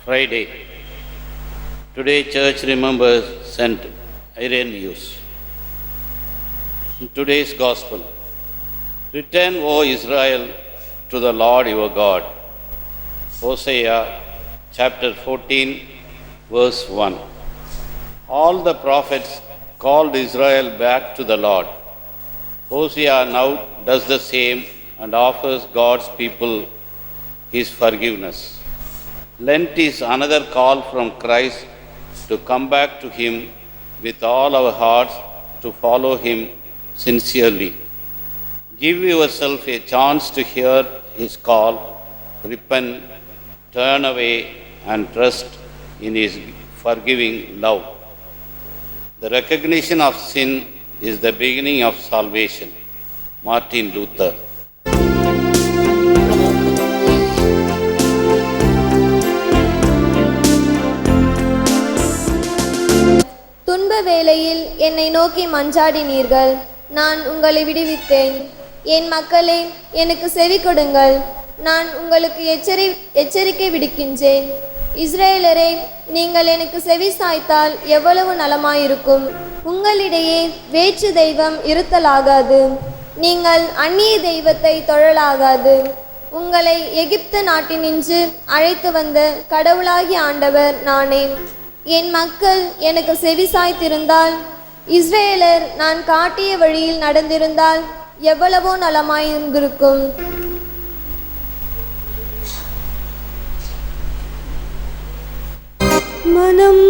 Friday. Today church remembers Saint Irenaeus. In today's gospel, return, O Israel, to the Lord your God. Hosea chapter 14, verse 1. All the prophets called Israel back to the Lord. Hosea now does the same and offers God's people his forgiveness. Lent is another call from Christ to come back to him with all our hearts, to follow him sincerely. Give yourself a chance to hear his call, repent, turn away and trust in his forgiving love. The recognition of sin is the beginning of salvation. Martin Luther. துன்ப வேளையில் என்னை நோக்கி மன்றாடினீர்கள், நான் உங்களை விடுவித்தேன். என் மக்களே, எனக்கு செவி கொடுங்கள், நான் உங்களுக்கு எச்சரிக்கை விடுக்கின்றேன். இஸ்ரவேலரே, நீங்கள் எனக்கு செவி சாய்த்தால் எவ்வளவு நலமாயிருக்கும். உங்களிடையே வேற்று தெய்வம் இருத்தலாகாது, நீங்கள் அந்நிய தெய்வத்தை தொழலாகாது. உங்களை எகிப்து நாட்டினின்று அழைத்து வந்த கடவுளாகிய ஆண்டவர் நானே. என் மக்கள் எனக்கு செவி சாய்த்திருந்தால், இஸ்ரவேலர் நான் காட்டிய வழியில் நடந்திருந்தால் எவ்வளவோ நலமாயிருந்திருக்கும். மனம்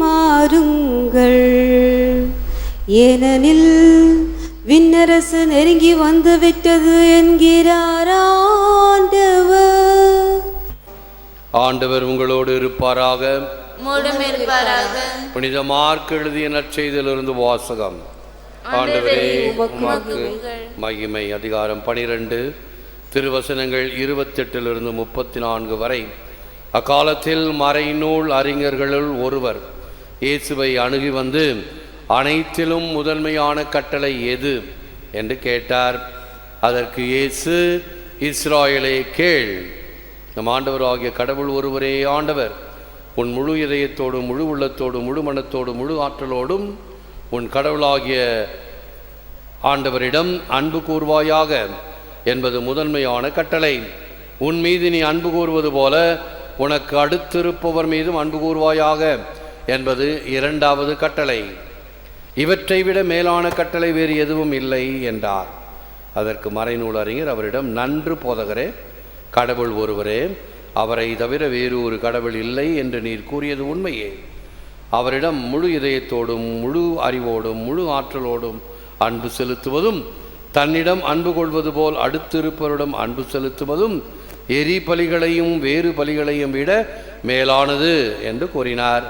மாறுங்கள், ஏனெனில் விண்ணரசு நெருங்கி வந்து விட்டது என்கிறார் ஆண்டவர். ஆண்டவர் உங்களோடு இருப்பாராக. புனித மார்க் எழுதிய நற்செய்தியிலிருந்து வாசகம். ஆண்டவரே உமக்கு மகிமை. அதிகாரம் 12, திருவசனங்கள் 28 34 வரை. அக்காலத்தில் மறைநூல் அறிஞர்களுள் ஒருவர் இயேசுவை அணுகி வந்து, அனைத்திலும் முதன்மையான கட்டளை எது என்று கேட்டார். அதற்கு இயேசு, இஸ்ராயேலே கேள், நம் ஆண்டவராகிய கடவுள் ஒருவரே ஆண்டவர். உன் முழு இதயத்தோடும், முழு உள்ளத்தோடும், முழு மனத்தோடும், முழு ஆற்றலோடும் உன் கடவுளாகிய ஆண்டவரிடம் அன்பு கூர்வாயாக என்பது முதன்மையான கட்டளை. உன் மீது நீ அன்பு கூறுவது போல உனக்கு அடுத்திருப்பவர் மீதும் அன்பு கூர்வாயாக என்பது இரண்டாவது கட்டளை. இவற்றை விட மேலான கட்டளை வேறு எதுவும் இல்லை என்றார். அதற்கு மறைநூல் அறிஞர் அவரிடம், நன்று போதகரே, கடவுள் ஒருவரே, அவரை தவிர வேறு ஒரு கடவுள் இல்லை என்று நீர் கூறியது உண்மையே. அவரிடம் முழு இதயத்தோடும், முழு அறிவோடும், முழு ஆற்றலோடும் அன்பு செலுத்துவதும், தன்னிடம் அன்பு கொள்வது போல் அடுத்திருப்பவரிடம் அன்பு செலுத்துவதும் எரி பலிகளையும் வேறு பலிகளையும் விட மேலானது என்று கூறினார்.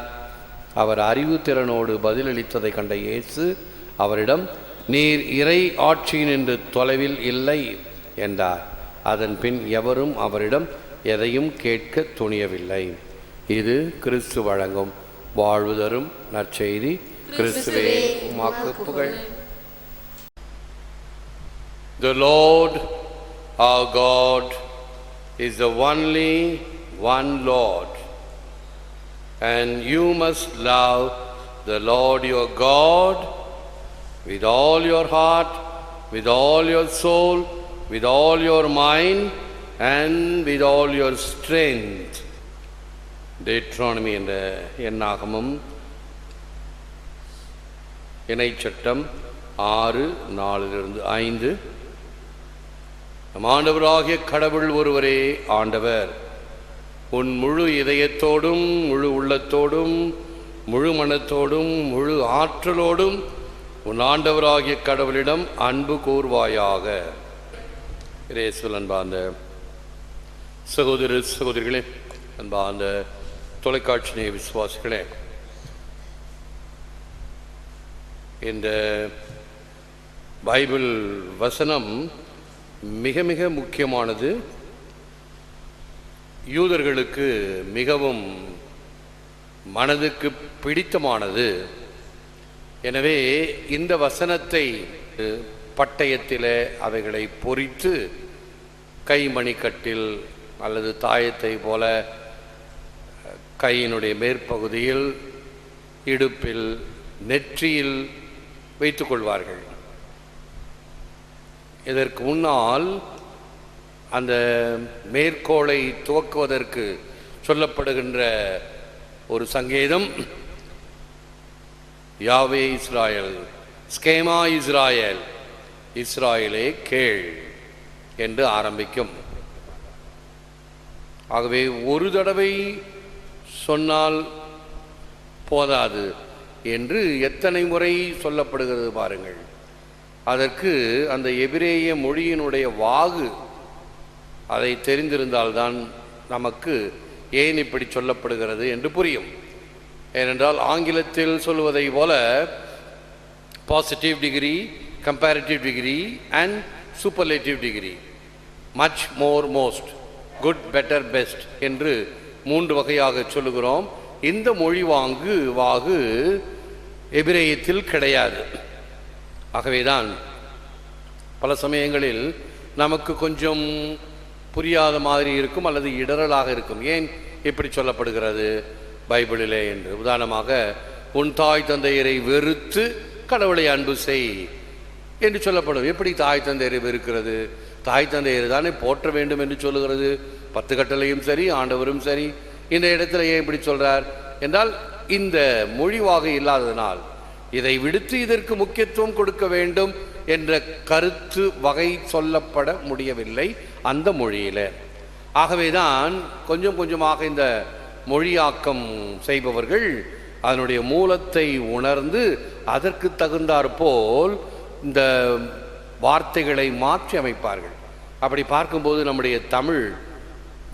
அவர் அறிவு திறனோடு பதிலளித்ததை கண்ட இயேசு அவரிடம், நீர் இறை ஆட்சியினின்று தொலைவில் இல்லை என்றார். அதன் பின் எவரும் அவரிடம் எதையும் கேட்க துணியவில்லை. இது கிறிஸ்து வழங்கும் வாழ்வு தரும் நற்செய்தி. கிறிஸ்துவே உமக்கு புகழ். The Lord our God is the only one Lord, and you must love the Lord your God with all your heart, with all your soul, with all your mind and with all your strength. Deuteronomy என்ற எண்ணாகமம் இணைச்சட்டம் 6:4-5. நம் ஆண்டவராகிய கடவுள் ஒருவரே ஆண்டவர். உன் முழு இதயத்தோடும், முழு உள்ளத்தோடும், முழு மனத்தோடும், முழு ஆற்றலோடும் உன் ஆண்டவராகிய கடவுளிடம் அன்பு கூர்வாயாக. இயேசுவில் அன்பார்ந்த சகோதர சகோதரிகளே, அன்பார்ந்த தொலைக்காட்சி நேய விசுவாசிகளே, இந்த பைபிள் வசனம் மிக மிக முக்கியமானது. யூதர்களுக்கு மிகவும் மனதுக்கு பிடித்தமானது. எனவே இந்த வசனத்தை பட்டயத்திலே அவைகளை பொறித்து கைமணிக்கட்டில் அல்லது தாயத்தை போல கையினுடைய மேற்பகுதியில், இடுப்பில், நெற்றியில் வைத்துக் கொள்வார்கள். இதற்கு முன்னால் அந்த மேற்கோளை துவக்குவதற்கு சொல்லப்படுகின்ற ஒரு சங்கீதம் யாவே இஸ்ராயல், ஸ்கேமா இஸ்ராயல், இஸ்ராயலே கேள் என்று ஆரம்பிக்கும். ஆகவே ஒரு தடவை சொன்னால் போதாது என்று எத்தனை முறை சொல்லப்படுகிறது பாருங்கள். அதற்கு அந்த எபிரேய மொழியினுடைய வாகு அதை தெரிந்திருந்தால்தான் நமக்கு ஏன் இப்படி சொல்லப்படுகிறது என்று புரியும். ஏனென்றால் ஆங்கிலத்தில் சொல்வதை போல positive degree, comparative degree and superlative degree, much, more, most, good, better, best என்று 3 வகையாக சொல்லுகிறோம். இந்த மொழி வாகு எபிரேயத்தில் கிடையாது. ஆகவேதான் பல சமயங்களில் நமக்கு கொஞ்சம் புரியாத மாதிரி இருக்கும் அல்லது இடரலாக இருக்கும். ஏன் இப்படி சொல்லப்படுகிறது பைபிளிலே என்று. உதாரணமாக, உன் தாய் தந்தையரை வெறுத்து கடவுளை அன்பு செய் என்று சொல்லப்படும். எப்படி தாய் தந்தையரை வெறுக்கிறது? தாய் தந்தையரை தானே போற்ற வேண்டும் என்று சொல்லுகிறது 10 கட்டளையும் சரி, ஆண்டவரும் சரி. இந்த இடத்துல ஏன் இப்படி சொல்றார் என்றால், இந்த மொழிவாக இல்லாததனால் இதை விடுத்து இதற்கு முக்கியத்துவம் கொடுக்க வேண்டும் என்ற கருத்து வகை சொல்லப்பட முடியவில்லை அந்த மொழியில. ஆகவேதான் கொஞ்சம் கொஞ்சமாக இந்த மொழியாக்கம் செய்பவர்கள் அதனுடைய மூலத்தை உணர்ந்து அதற்கு தகுந்தாற்போல் இந்த வார்த்தைகளை மாற்றி அமைப்பார்கள். அப்படி பார்க்கும்போது நம்முடைய தமிழ்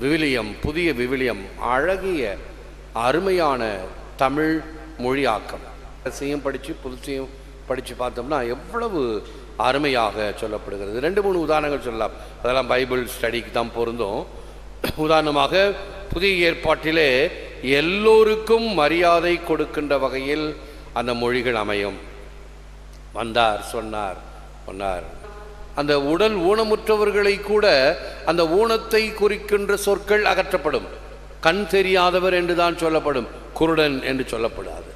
விவிலியம், புதிய விவிலியம், அழகிய அருமையான தமிழ் மொழியாக்கம். பழசையும் படித்து புதுசையும் படித்து பார்த்தோம்னா எவ்வளவு அருமையாக சொல்லப்படுகிறது. 2-3 உதாரணங்கள் சொல்லலாம். அதெல்லாம் பைபிள் ஸ்டடிக்கு தான் பொருந்தும். உதாரணமாக, புதிய ஏற்பாட்டிலே எல்லோருக்கும் மரியாதை கொடுக்கின்ற வகையில் அந்த மொழிகள் அமையும். வந்தார், சொன்னார், சொன்னார். அந்த உடல் ஊனமுற்றவர்களை கூட அந்த ஊனத்தை குறிக்கின்ற சொற்கள் அகற்றப்படும். கண் தெரியாதவர் என்று தான் சொல்லப்படும், குருடன் என்று சொல்லப்படாது.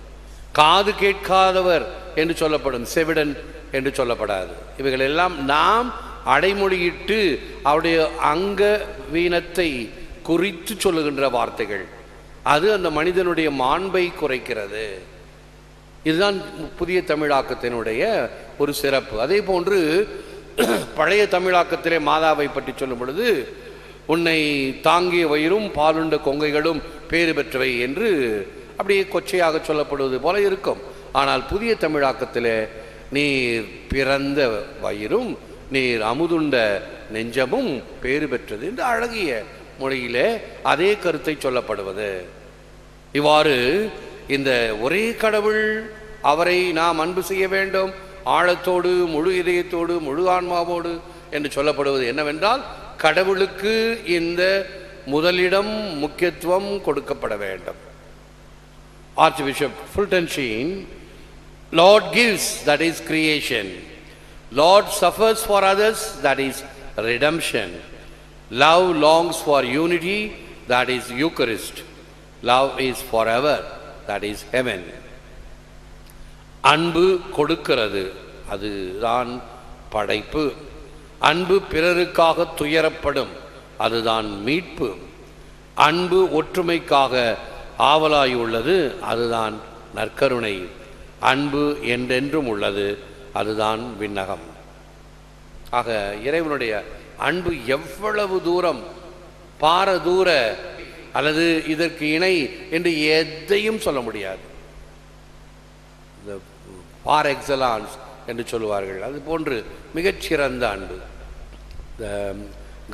காது கேட்காதவர் என்று சொல்லப்படும், செவிடன் என்று சொல்லப்படாது. இவைகள் எல்லாம் நாம் அடைமொழியிட்டு அவருடைய அங்க வீனத்தை குறித்து சொல்லுகின்ற வார்த்தைகள். அது அந்த மனிதனுடைய மாண்பை குறைக்கிறது. இதுதான் புதிய தமிழாக்கத்தினுடைய ஒரு சிறப்பு. அதே போன்று பழைய தமிழாக்கத்திலே மாதாவை பற்றி சொல்லும் பொழுது, உன்னை தாங்கிய வயிறும் பாலுண்ட கொங்கைகளும் பேறு பெற்றவை என்று அப்படியே கொச்சையாக சொல்லப்படுவது போல இருக்கும். ஆனால் புதிய தமிழாக்கத்திலே நீர் பிறந்த வயிறும் நீர் அமுதுண்ட நெஞ்சமும் பேறு பெற்றது என்று அழகிய மொழியிலே அதே கருத்தை சொல்லப்படுவது. இவ்வாறு இந்த ஒரே கடவுள், அவரை நாம் அன்பு செய்ய வேண்டும் ஆழத்தோடு, முழு இதயத்தோடு, முழு ஆன்மாவோடு என்று சொல்லப்படுவது என்னவென்றால், கடவுளுக்கு இந்த முதலிடம், முக்கியத்துவம் கொடுக்கப்பட வேண்டும். Archbishop Fulton Sheen, Lord gives, that is creation. Lord suffers for others, that is redemption. Love longs for unity, that is Eucharist. Love is forever, that is heaven. அன்பு கொடுக்கிறது, அதுதான் படைப்பு. அன்பு பிறருக்காக துயரப்படும், அதுதான் மீட்பு. அன்பு ஒற்றுமைக்காக ஆவலாய் உள்ளது, அதுதான் நற்கருணை. அன்பு என்றென்றும் உள்ளது, அதுதான் விண்ணகம். ஆக இறைவனுடைய அன்பு எவ்வளவு தூரம், பாரதூர அல்லது இதற்கு இணை என்று எதையும் சொல்ல முடியாது. பார் எக்ஸலான்ஸ் என்று சொல்லுவார்கள். அது போன்று மிகச்சிறந்த அன்பு,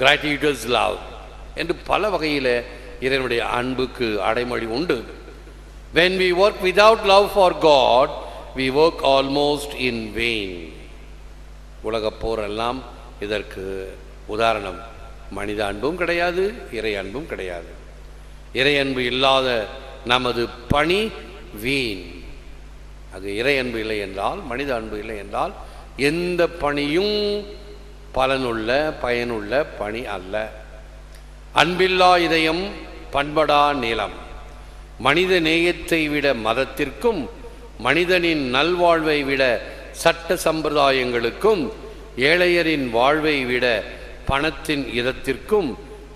கிராட்டிடியூஸ் லவ் என்று பல வகையில் இறைவனுடைய அன்புக்கு அடைமொழி உண்டு. When we work without love for God, we work almost in vain. உலகப் போரெல்லாம் இதற்கு உதாரணம். மனித அன்பும் கிடையாது, இறை அன்பும் கிடையாது. இறை அன்பு இல்லாத நமது பணி வீண். அது இறை அன்பு இல்லை என்றால், மனித அன்பு இல்லை என்றால் எந்த பணியும் பலனுள்ள பயனுள்ள பணி அல்ல. அன்பில்லா இதயம் பண்படா நிலம். மனித நேயத்தை விட மதத்திற்கும், மனிதனின் நல்வாழ்வை விட சட்ட சம்பிரதாயங்களுக்கும், ஏழையரின் வாழ்வை விட பணத்தின் இதத்திற்கும்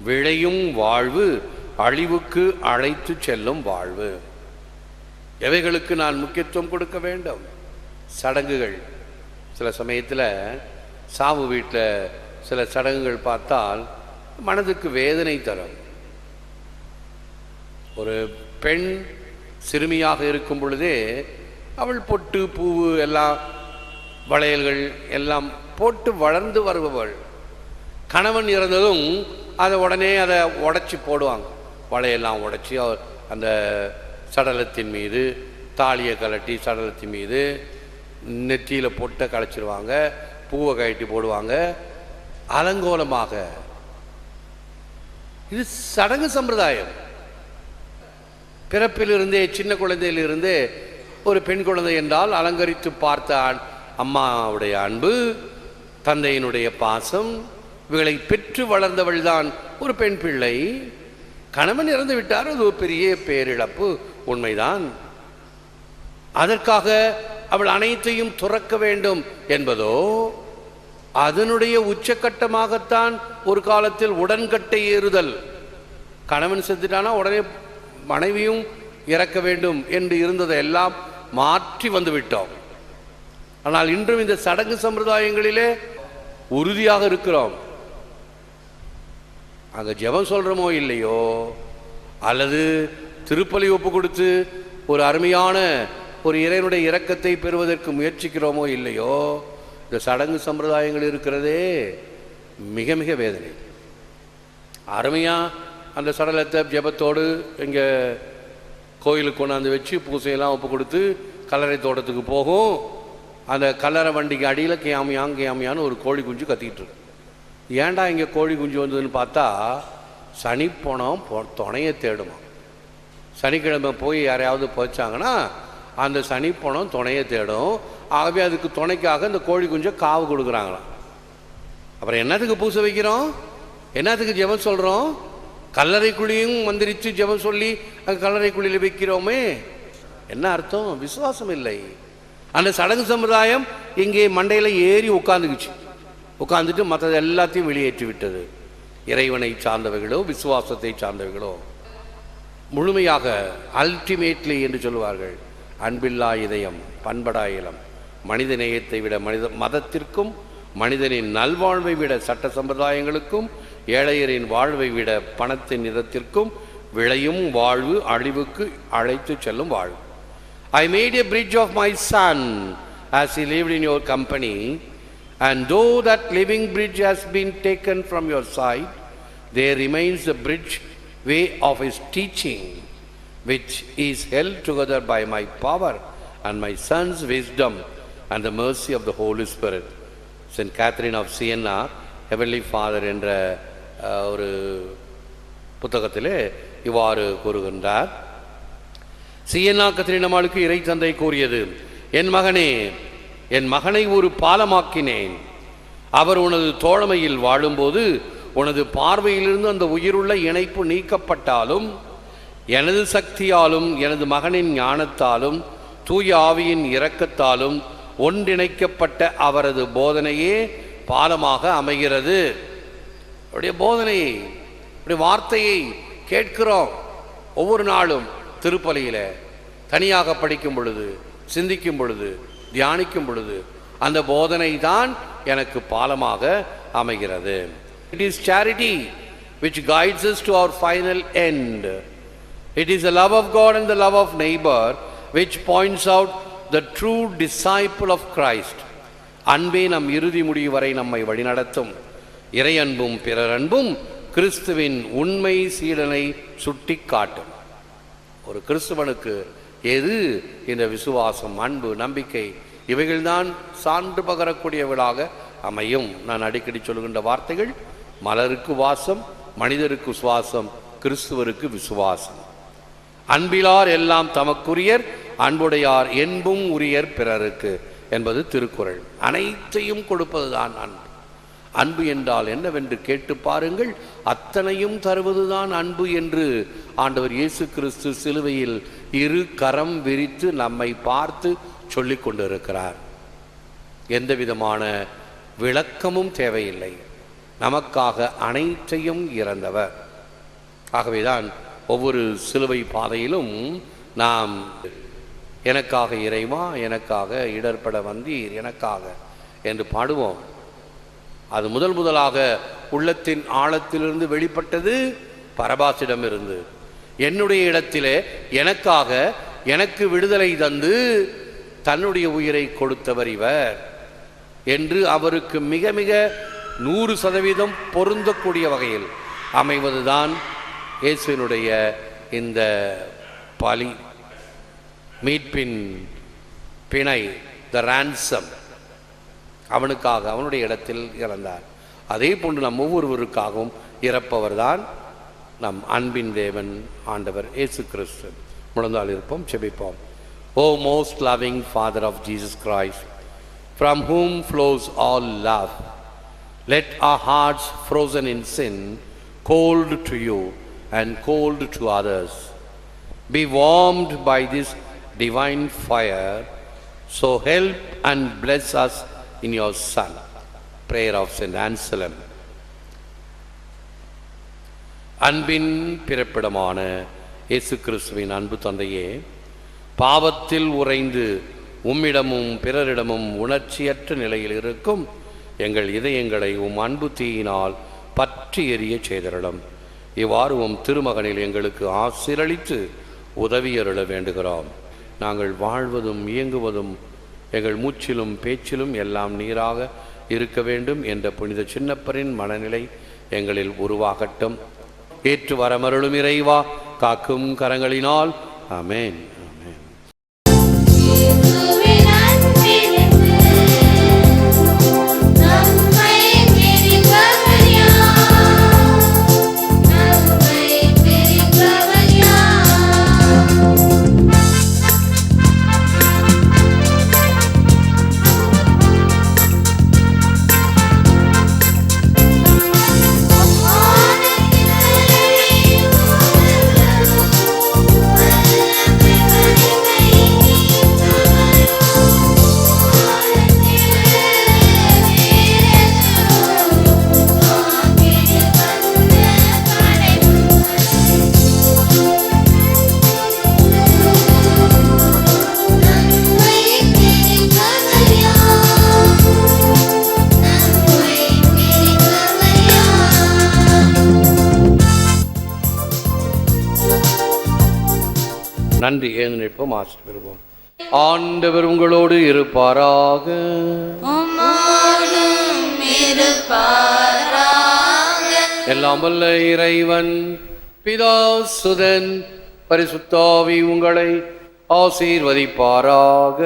விளையும் வாழ்வு அழிவுக்கு அழைத்து செல்லும் வாழ்வு. எவைகளுக்கு நான் முக்கியத்துவம் கொடுக்க வேண்டும்? சடங்குகள். சில சமயத்தில் சாவு வீட்டில் சில சடங்குகள் பார்த்தால் மனதுக்கு வேதனை தரும். ஒரு பெண் சிறுமியாக இருக்கும் பொழுதே அவள் பொட்டு பூவு எல்லாம் வளையல்கள் எல்லாம் போட்டு வளர்ந்து வருபவள். கணவன் இறந்ததும் அதை உடனே அதை உடைச்சி போடுவாங்க. வளையெல்லாம் உடைச்சி அந்த சடலத்தின் மீது தாலியை கலட்டி சடலத்தின் மீது நெற்றியில் பொட்டை களைச்சிருவாங்க, பூவை கழட்டி போடுவாங்க அலங்கோலமாக. இது சடங்கு சம்பிரதாயம். பிறப்பிலிருந்தே, சின்ன குழந்தையிலிருந்தே ஒரு பெண் குழந்தை என்றால் அலங்கரித்து பார்த்த அம்மாவுடைய அன்பு, தந்தையினுடைய பாசம், இவைகளை பெற்று வளர்ந்தவள் தான் ஒரு பெண் பிள்ளை. கணவன் இறந்து விட்டார், அது ஒரு பெரிய பேரிழப்பு, உண்மைதான். அதற்காக அவள் அனைத்தையும் துறக்க வேண்டும் என்பதோ, அதனுடைய உச்சக்கட்டமாகத்தான் ஒரு காலத்தில் உடன்கட்டை ஏறுதல். கணவன் செத்துட்டானா உடனே மனைவியும் இறக்க வேண்டும் என்று இருந்ததை எல்லாம் மாற்றி வந்து விட்டோம். ஆனால் இன்றும் இந்த சடங்கு சம்பிரதாயங்களிலே உறுதியாக இருக்கிறோம். அங்கே ஜெபம் சொல்கிறோமோ இல்லையோ, அல்லது திருப்பலி ஒப்பு கொடுத்து ஒரு அருமையான ஒரு இறைவனுடைய இரக்கத்தை பெறுவதற்கு முயற்சிக்கிறோமோ இல்லையோ, இந்த சடங்கு சம்பிரதாயங்கள் இருக்கிறதே மிக மிக வேதனை. அருமையாக அந்த சடலத்தை ஜெபத்தோடு இங்கே கோயிலுக்கு கொண்டாந்து வச்சு பூசையெல்லாம் ஒப்பு கொடுத்து கல்லறை தோட்டத்துக்கு போகும். அந்த கல்லறை வண்டிக்கு அடியில் கேமியான்னு ஒரு கோழி குஞ்சு கத்திக்கிட்டு இருக்கு. ஏன்டா இங்கே கோழி குஞ்சு வந்ததுன்னு பார்த்தா, சனிப்பணம் துணையை தேடுமா. சனிக்கிழமை போய் யாரையாவது போச்சாங்கன்னா அந்த சனிப்பணம் துணையை தேடும். ஆகவே அதுக்கு துணைக்காக இந்த கோழி குஞ்சை காவு கொடுக்குறாங்களாம். அப்புறம் என்னத்துக்கு பூசை வைக்கிறோம், என்னத்துக்கு ஜெபம் சொல்கிறோம்? கல்லறைக்குழியும் மந்திரிச்சு ஜெபம் சொல்லி அங்கே கல்லறைக்குழியில் வைக்கிறோமே, என்ன அர்த்தம்? விசுவாசம் இல்லை. அந்த சடங்கு சம்பிரதாயம் இங்கே மண்டையில் ஏறி உட்காந்துட்டு மற்றது எல்லாத்தையும் வெளியேற்றி விட்டது. இறைவனை சார்ந்தவைகளோ விசுவாசத்தை சார்ந்தவைகளோ முழுமையாக அல்டிமேட்லி என்று சொல்லுவார்கள். அன்பில்லா இதயம் பண்படா இலம். மனித நேயத்தை விட மதத்திற்கும், மனிதனின் நல்வாழ்வை விட சட்ட சம்பிரதாயங்களுக்கும், ஏழையரின் வாழ்வை விட பணத்தின் இதத்திற்கும் விளையும் வாழ்வு அழிவுக்கு அழைத்து செல்லும் வாழ்வு. I made a bridge of my son as he lived in your company, and though that living bridge has been taken from your side, there remains the bridge way of his teaching, which is held together by my power and my son's wisdom and the mercy of the Holy Spirit. Saint Catherine of Siena, Heavenly Father என்ற ஒரு புத்தகத்திலே இவ்வாறு கூறுகின்றார். Siena கத்ரீனம்மாளுக்கு இறை தந்தை கூறியது, என் மகனே, என் மகனை ஒரு பாலமாக்கினேன். அவர் உனது தோழமையில் வாழும்போது உனது பார்வையிலிருந்து அந்த உயிருள்ள இணைப்பு நீக்கப்பட்டாலும், எனது சக்தியாலும் எனது மகனின் ஞானத்தாலும் தூய ஆவியின் இரக்கத்தாலும் ஒன்றிணைக்கப்பட்ட அவரது போதனையே பாலமாக அமைகிறது. அவருடைய போதனையை, அவருடைய வார்த்தையை கேட்கிறோம் ஒவ்வொரு நாளும். திருப்பலியில் தனியாக படிக்கும் பொழுது, சிந்திக்கும் பொழுது, தியானிக்கும் பொழுது அந்த போதனை தான் எனக்கு பாலமாக அமைகிறது. It is charity which guides us to our final end. It is the love of God and the love of neighbor which points out the true disciple of Christ. அன்பே நம் இறுதி முடிவு வரை நம்மை வழிநடத்தும். இறை அன்பும் பிறர் அன்பும் கிறிஸ்துவின் உண்மை சீடனை சுட்டி காட்டும். ஒரு கிறிஸ்துவனுக்கு எது இந்த விசுவாசம், அன்பு, நம்பிக்கை இவைகள்தான் சான்று பகரக்கூடியவர்களாக அமையும். நான் அடிக்கடி சொல்கின்ற வார்த்தைகள், மலருக்கு வாசம், மனிதருக்கு சுவாசம், கிறிஸ்துவருக்கு விசுவாசம். அன்பிலார் எல்லாம் தமக்குரியர், அன்புடையார் என்பும் உரியர் பிறருக்கு என்பது திருக்குறள். அனைத்தையும் கொடுப்பதுதான் அன்பு. அன்பு என்றால் என்னவென்று கேட்டு பாருங்கள், அத்தனையும் தருவதுதான் அன்பு என்று ஆண்டவர் இயேசு கிறிஸ்து சிலுவையில் இரு கரம் விரித்து நம்மை பார்த்து சொல்லி கொண்டிருக்கிறார். எந்த விதமான விளக்கமும் தேவையில்லை. நமக்காக அனைத்தையும் இறந்தவர். ஆகவேதான் ஒவ்வொரு சிலுவை பாதையிலும் நாம் எனக்காக இறைவா, எனக்காக இடர்பட வந்தீர், எனக்காக என்று பாடுவோம். அது முதலாக உள்ளத்தின் ஆழத்திலிருந்து வெளிப்பட்டது பரபாசிடமிருந்து. என்னுடைய இடத்திலே எனக்காக எனக்கு விடுதலை தந்து தன்னுடைய உயிரை கொடுத்தவர் இவர் என்று அவருக்கு மிக மிக 100% பொருந்தக்கூடிய வகையில் அமைவதுதான் இயேசுவினுடைய இந்த பலி, மீட்பின் பிணை, த ransom. அவனுக்காக அவனுடைய இடத்தில் இறந்தார். அதே போன்று நம் ஒவ்வொருவருக்காகவும் இறப்பவர்தான் நம் அன்பின் தேவன் ஆண்டவர் இயேசு கிறிஸ்து. முழந்தால் இருப்போம், செபிப்போம். O most loving Father of Jesus Christ, from whom flows all love, let our hearts frozen in sin, cold to you and cold to others, be warmed by this divine fire. So help and bless us in your Son. Prayer of Saint Anselm. அன்பின் பிறப்பிடமான இயேசு கிறிஸ்துவின் அன்பு தந்தையே, பாவத்தில் உறைந்து உம்மிடமும் பிறரிடமும் உணர்ச்சியற்ற நிலையில் இருக்கும் எங்கள் இதயங்களை உம் அன்பு தீயினால் பற்றி எரிய செய்தருளும். இவ்வாறு உம் திருமகனில் எங்களுக்கு ஆசீரளித்து உதவியருள வேண்டுகிறோம். நாங்கள் வாழ்வதும் இயங்குவதும் எங்கள் மூச்சிலும் பேச்சிலும் எல்லாம் நீராக இருக்க வேண்டும் என்ற புனித சின்னப்பரின் மனநிலை எங்களில் உருவாகட்டும். ஏற்று வரமருளும் இறைவா, காக்கும் கரங்களினால். ஆமென். நன்றி ஏனெனில் ஆசி பெறுவோம். ஆண்டவர் உங்களோடு இருப்பாராக. எல்லாம் வல்ல இறைவன் பிதா சுதன் பரிசுத்தாவி உங்களை ஆசீர்வதிப்பாராக.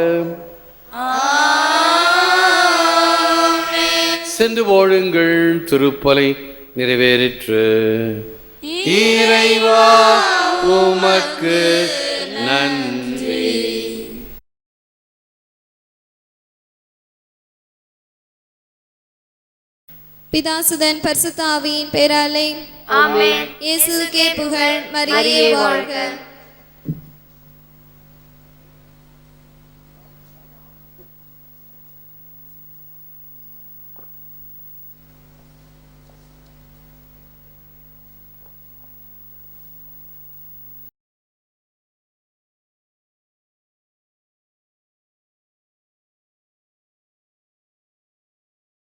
சென்று வாழுங்கள், திருப்பலி நிறைவேறிற்று. இறைவா உமக்கு நன்றி. பிதாசுதன் பரிசுத்த ஆவியின் பேராலே ஆமென். இயேசுவுக்கே புகழ். மரியே வாழ்க.